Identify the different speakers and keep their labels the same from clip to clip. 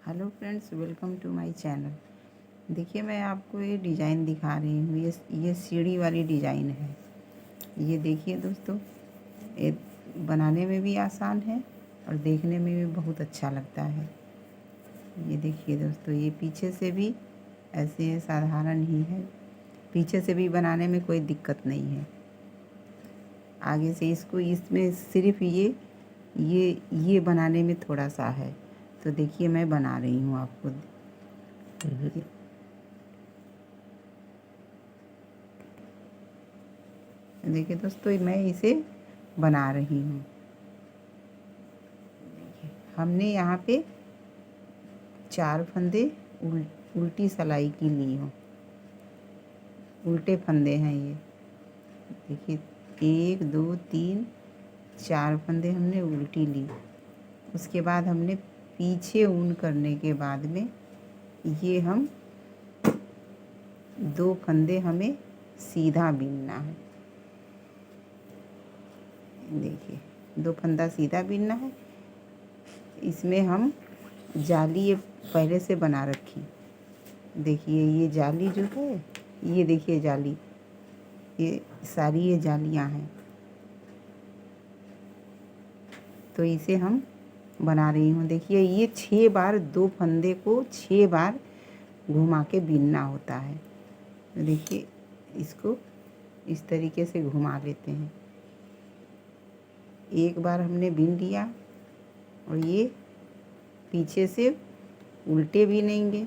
Speaker 1: Hello friends, welcome to my channel. देखिए, मैं आपको ये डिज़ाइन दिखा रही हूँ। ये सीढ़ी वाली डिज़ाइन है। ये देखिए दोस्तों, ये बनाने में भी आसान है और देखने में भी बहुत अच्छा लगता है। ये देखिए दोस्तों, ये पीछे से भी ऐसे है, साधारण ही है। पीछे से भी बनाने में कोई दिक्कत नहीं है। आगे से इसमें सिर्फ ये बनाने में थोड़ा सा है। तो देखिए, मैं बना रही हूँ आपको। देखिए दोस्तों, मैं इसे बना रही हूँ। हमने यहाँ पे 4 फंदे उल्टी सिलाई की ली हूँ। उल्टे फंदे हैं ये। देखिए, 1 2 3 4 फंदे हमने उल्टी ली। उसके बाद हमने पीछे ऊन करने के बाद में ये हम 2 फंदे हमें सीधा बीनना है। देखिए, 2 फंदा सीधा बीनना है। इसमें हम जाली ये पहले से बना रखी। देखिए, ये जाली जो है, ये देखिए जाली, ये सारी ये जालियां हैं। तो इसे हम बना रही हूँ। देखिए, ये 6 बार 2 फंदे को 6 बार घुमा के बीनना होता है। तो देखिए, इसको इस तरीके से घुमा लेते हैं। एक बार हमने बीन लिया और ये पीछे से उल्टे बीनेंगे,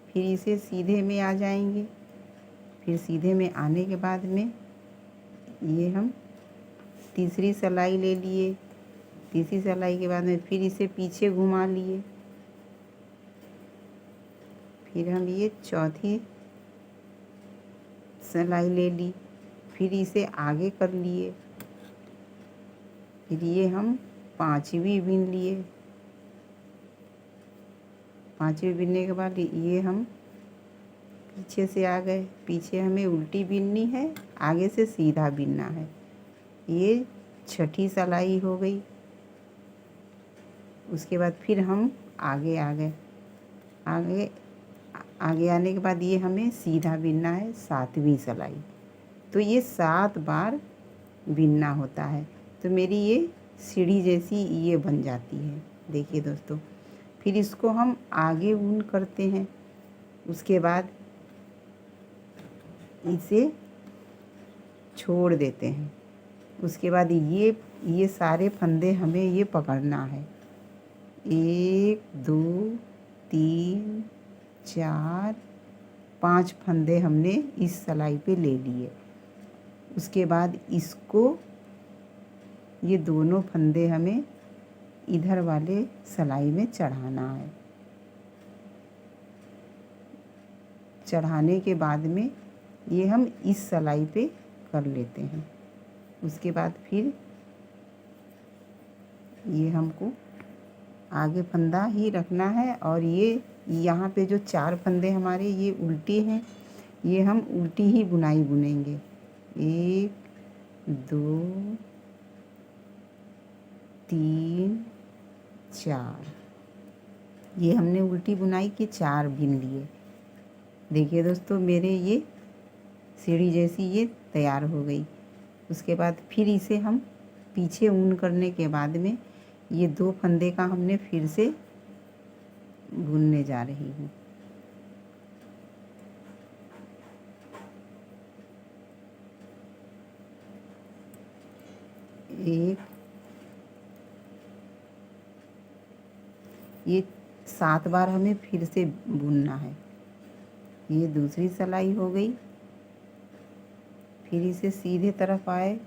Speaker 1: फिर इसे सीधे में आ जाएंगे। फिर सीधे में आने के बाद में ये हम तीसरी सिलाई ले लिए। तीसरी सिलाई के बाद में फिर इसे पीछे घुमा लिए। फिर हम ये चौथी सिलाई ले ली। फिर इसे आगे कर लिए। फिर ये हम 5वीं बीन लिए। 5वीं बीनने के बाद ये हम पीछे से आ गए। पीछे हमें उल्टी बीननी है, आगे से सीधा बीनना है। ये 6ठी सिलाई हो गई। उसके बाद फिर हम आगे आ गए। आगे आने के बाद ये हमें सीधा बीनना है, 7वीं सिलाई। तो ये 7 बार बीनना होता है। तो मेरी ये सीढ़ी जैसी ये बन जाती है। देखिए दोस्तों, फिर इसको हम आगे ऊन करते हैं। उसके बाद इसे छोड़ देते हैं। उसके बाद ये सारे फंदे हमें ये पकड़ना है। 1 2 3 4 5 फंदे हमने इस सिलाई पे ले लिए। उसके बाद इसको ये दोनों फंदे हमें इधर वाले सिलाई में चढ़ाना है। चढ़ाने के बाद में ये हम इस सिलाई पे कर लेते हैं। उसके बाद फिर ये हमको आगे फंदा ही रखना है और ये यहाँ पे जो 4 फंदे हमारे ये उल्टे हैं, ये हम उल्टी ही बुनाई बुनेंगे। 1 2 3 4, ये हमने उल्टी बुनाई की 4 बीन लिए। देखिए दोस्तों, मेरे ये सीढ़ी जैसी ये तैयार हो गई। उसके बाद फिर इसे हम पीछे ऊन करने के बाद में ये 2 फंदे का हमने फिर से बुनने जा रही हूँ। ये 7 बार हमें फिर से बुनना है। ये दूसरी सिलाई हो गई। फिर इसे सीधे तरफ आए।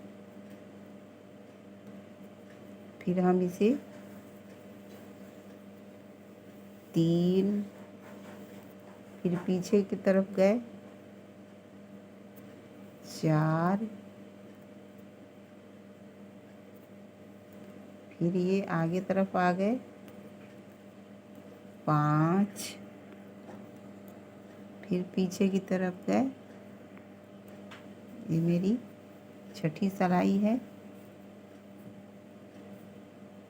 Speaker 1: फिर हम इसे 3, फिर पीछे की तरफ गए 4, फिर ये आगे तरफ आ गए 5, फिर पीछे की तरफ गए। ये मेरी 6ठी सिलाई है।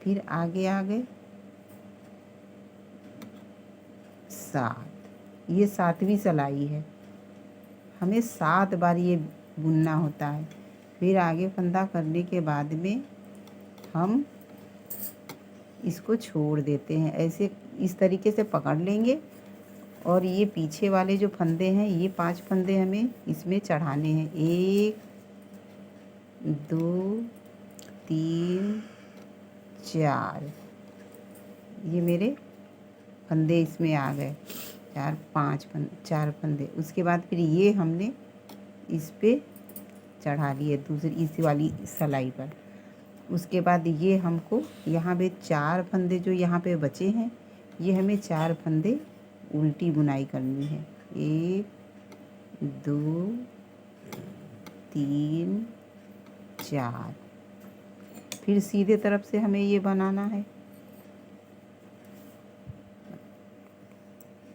Speaker 1: फिर आगे आ गए 7, ये 7वीं सिलाई है। हमें 7 बार ये बुनना होता है। फिर आगे फंदा करने के बाद में हम इसको छोड़ देते हैं। ऐसे इस तरीके से पकड़ लेंगे और ये पीछे वाले जो फंदे हैं, ये 5 फंदे हमें इसमें चढ़ाने हैं। 1 2 3 4, ये मेरे फंदे इसमें आ गए। 4 फंदे। उसके बाद फिर ये हमने इस पे चढ़ा लिए दूसरी इसी वाली सिलाई पर। उसके बाद ये हमको यहाँ पे 4 फंदे जो यहाँ पे बचे हैं, ये हमें 4 फंदे उल्टी बुनाई करनी है। 1 2 3 4। फिर सीधे तरफ से हमें ये बनाना है।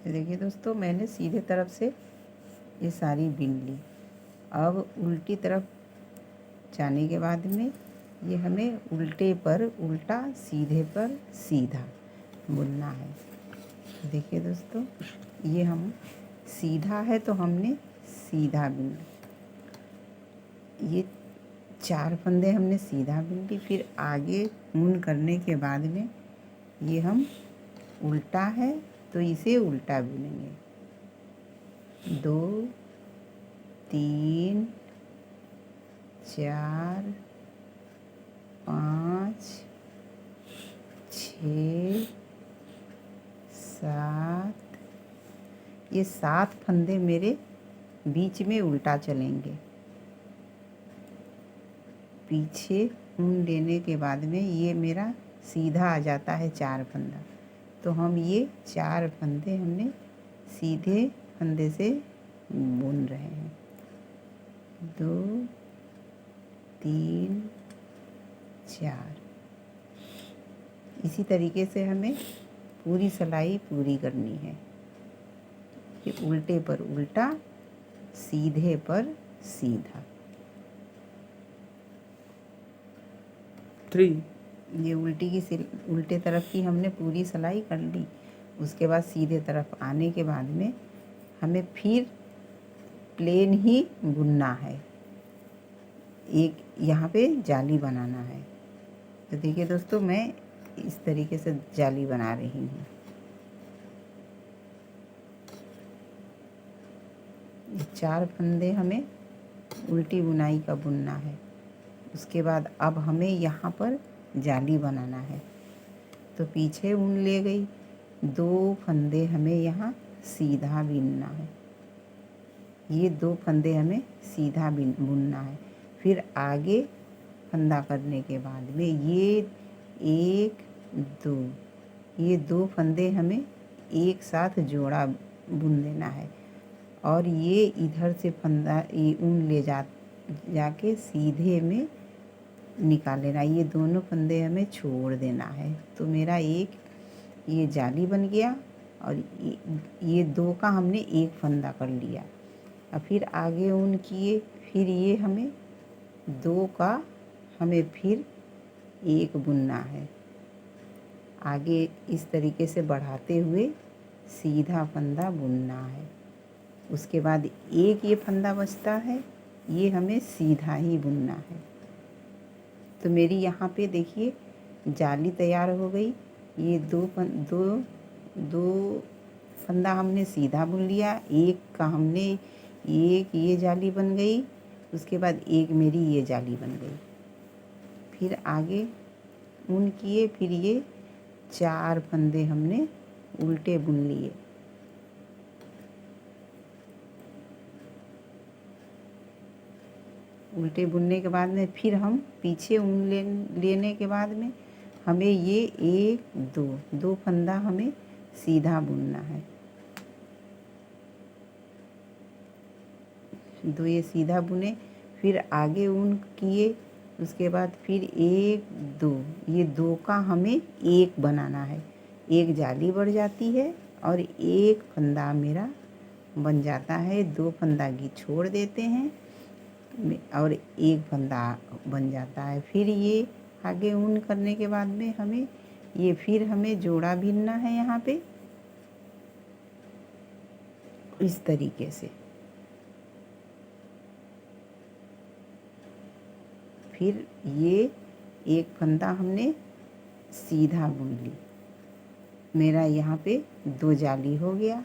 Speaker 1: देखिए दोस्तों, मैंने सीधे तरफ से ये सारी बुन ली। अब उल्टी तरफ जाने के बाद में ये हमें उल्टे पर उल्टा, सीधे पर सीधा बुनना है। देखिए दोस्तों, ये हम सीधा है तो हमने सीधा बुना। ये 4 फंदे हमने सीधा बुन ली। फिर आगे ऊन करने के बाद में ये हम उल्टा है तो इसे उल्टा बुनेंगे। 2 3 4 5 6 7, ये 7 फंदे मेरे बीच में उल्टा चलेंगे। पीछे ऊन लेने के बाद में ये मेरा सीधा आ जाता है 4 फंदा। तो हम ये 4 फंदे हमने सीधे फंदे से बुन रहे हैं। 2 3 4। इसी तरीके से हमें पूरी सिलाई पूरी करनी है। कि उल्टे पर उल्टा, सीधे पर सीधा। 3, ये उल्टे तरफ की हमने पूरी सिलाई कर ली। उसके बाद सीधे तरफ आने के बाद में हमें फिर प्लेन ही बुनना है। एक यहाँ पे जाली बनाना है। तो देखिए दोस्तों, मैं इस तरीके से जाली बना रही हूँ। ये 4 फंदे हमें उल्टी बुनाई का बुनना है। उसके बाद अब हमें यहाँ पर जाली बनाना है। तो पीछे ऊन ले गई, 2 फंदे हमें यहाँ सीधा बुनना है। ये 2 फंदे हमें सीधा बुनना है। फिर आगे फंदा करने के बाद में ये 1 2, ये 2 फंदे हमें एक साथ जोड़ा बुन देना है। और ये इधर से फंदा ये ऊन ले जाके सीधे में निकाल लेना। ये दोनों फंदे हमें छोड़ देना है। तो मेरा एक ये जाली बन गया और ये 2 का हमने एक फंदा कर लिया। और फिर आगे ऊन किए, फिर ये हमें 2 का हमें फिर एक बुनना है। आगे इस तरीके से बढ़ाते हुए सीधा फंदा बुनना है। उसके बाद एक ये फंदा बचता है, ये हमें सीधा ही बुनना है। तो मेरी यहाँ पे देखिए जाली तैयार हो गई। ये दो फंदा हमने सीधा बुन लिया। एक का हमने एक ये जाली बन गई। उसके बाद एक मेरी ये जाली बन गई। फिर आगे ऊन किए, फिर ये 4 फंदे हमने उल्टे बुन लिए। उल्टे बुनने के बाद में फिर हम पीछे ऊन लेने के बाद में हमें ये 1 2 फंदा हमें सीधा बुनना है। 2 ये सीधा बुने, फिर आगे ऊन किए। उसके बाद फिर 1 2, ये 2 का हमें एक बनाना है। एक जाली बढ़ जाती है और एक फंदा मेरा बन जाता है। 2 फंदा की छोड़ देते हैं और एक फंदा बन जाता है। फिर ये आगे ऊन करने के बाद में हमें ये फिर हमें जोड़ा बीनना है। यहाँ पे इस तरीके से। फिर ये एक फंदा हमने सीधा बुन ली, मेरा यहाँ पे 2 जाली हो गया।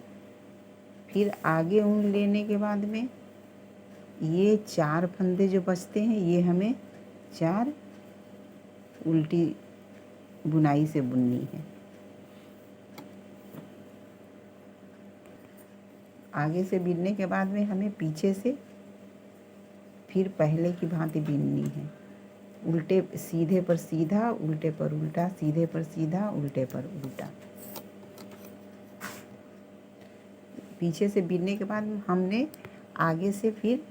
Speaker 1: फिर आगे ऊन लेने के बाद में ये 4 फंदे जो बचते हैं ये हमें 4 उल्टी बुनाई से बुननी है। आगे से बिनने के बाद में हमें पीछे से फिर पहले की भांति बिननी है। उल्टे सीधे पर सीधा, उल्टे पर उल्टा, सीधे पर सीधा, उल्टे पर उल्टा। पीछे से बिनने के बाद हमने आगे से फिर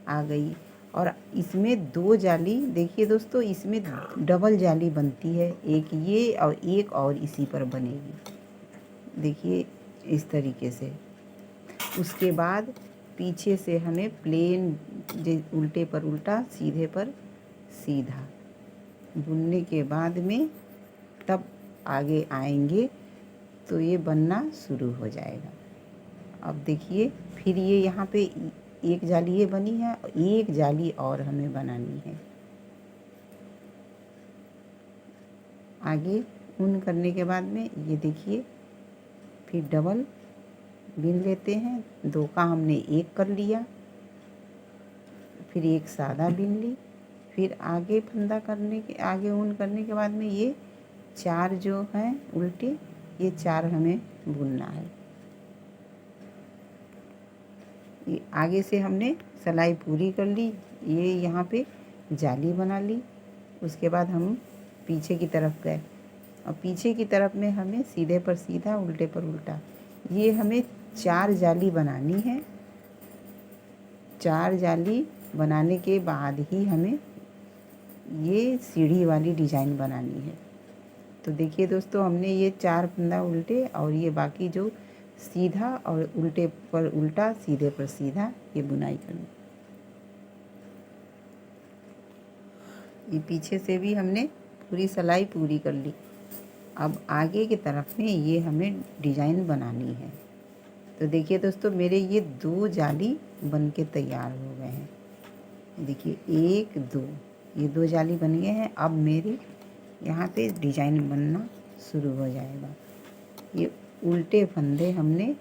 Speaker 1: आ गई, और इसमें 2 जाली, देखिए दोस्तों इसमें डबल जाली बनती है, एक ये और एक और इसी पर बनेगी, देखिए इस तरीके से। उसके बाद पीछे से हमें प्लेन उल्टे पर उल्टा, सीधे पर सीधा बुनने के बाद में तब आगे आएंगे तो ये बनना शुरू हो जाएगा। अब देखिए फिर ये यहाँ पे एक जाली ये बनी है, एक जाली और हमें बनानी है। आगे ऊन करने के बाद में ये देखिए फिर डबल बिन लेते हैं, 2 का हमने 1 कर लिया, फिर एक सादा बिन ली। फिर आगे फंदा करने के आगे ऊन करने के बाद में ये 4 जो हैं उल्टे, ये 4 हमें बुनना है। ये आगे से हमने सिलाई पूरी कर ली, ये यहाँ पे जाली बना ली। उसके बाद हम पीछे की तरफ गए, और पीछे की तरफ में हमें सीधे पर सीधा, उल्टे पर उल्टा, ये हमें 4 जाली बनानी है। 4 जाली बनाने के बाद ही हमें ये सीढ़ी वाली डिज़ाइन बनानी है। तो देखिए दोस्तों हमने ये 4 फंदा उल्टे और ये बाकी जो सीधा और उल्टे पर उल्टा, सीधे पर सीधा, ये बुनाई करनी। ये पीछे से भी हमने पूरी सिलाई पूरी कर ली। अब आगे की तरफ में ये हमें डिज़ाइन बनानी है। तो देखिए दोस्तों मेरे ये 2 जाली बन के तैयार हो गए हैं। देखिए 1 2, ये 2 जाली बन गए हैं। अब मेरे यहाँ पे डिज़ाइन बनना शुरू हो जाएगा। ये उल्टे फंदे हमने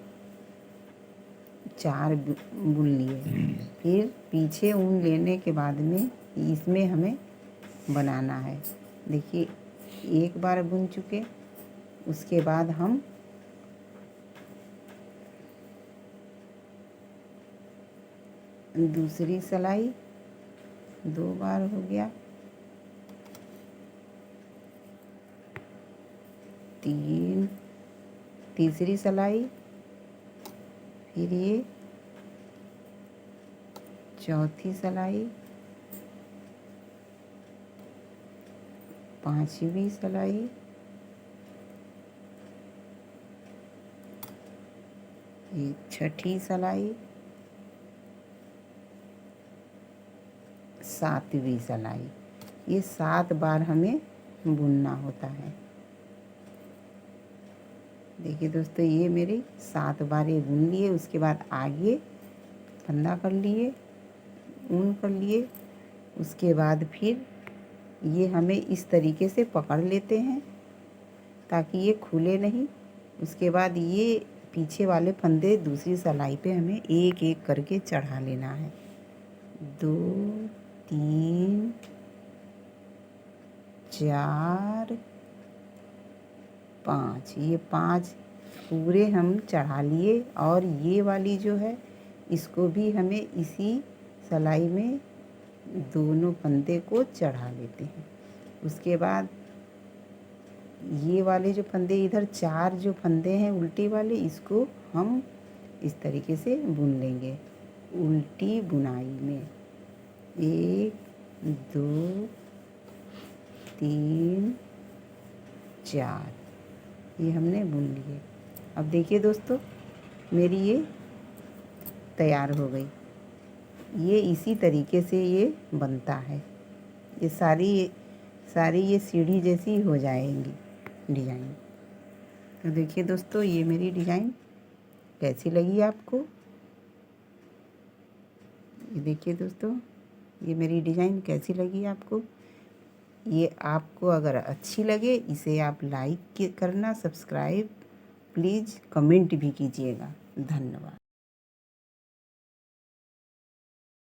Speaker 1: 4 बुन लिए। फिर पीछे ऊन लेने के बाद में इसमें हमें बनाना है। देखिए एक बार बुन चुके, उसके बाद हम दूसरी सिलाई 2 बार हो गया, 3 तीसरी सिलाई, फिर ये चौथी सिलाई, 5वीं सिलाई, ये 6ठी सिलाई, 7वीं सिलाई। ये 7 बार हमें बुनना होता है। देखिए दोस्तों ये मेरे 7 बार ये बुन लिए। उसके बाद आगे फंदा कर लिए, ऊन कर लिए। उसके बाद फिर ये हमें इस तरीके से पकड़ लेते हैं ताकि ये खुले नहीं। उसके बाद ये पीछे वाले फंदे दूसरी सिलाई पे हमें एक एक करके चढ़ा लेना है। 2 3 4 5, ये 5 पूरे हम चढ़ा लिए। और ये वाली जो है इसको भी हमें इसी सिलाई में दोनों फंदे को चढ़ा लेते हैं। उसके बाद ये वाले जो फंदे, इधर 4 जो फंदे हैं उल्टी वाले, इसको हम इस तरीके से बुन लेंगे उल्टी बुनाई में। 1 2 3 4, ये हमने बुन लिए। अब देखिए दोस्तों मेरी ये तैयार हो गई। ये इसी तरीके से ये बनता है। ये सारी ये सीढ़ी जैसी हो जाएंगी डिज़ाइन। तो देखिए दोस्तों ये मेरी डिज़ाइन कैसी लगी आपको। ये देखिए दोस्तों, ये मेरी डिज़ाइन कैसी लगी आपको। ये आपको अगर अच्छी लगे इसे आप लाइक करना, सब्सक्राइब प्लीज़ कमेंट भी कीजिएगा। धन्यवाद।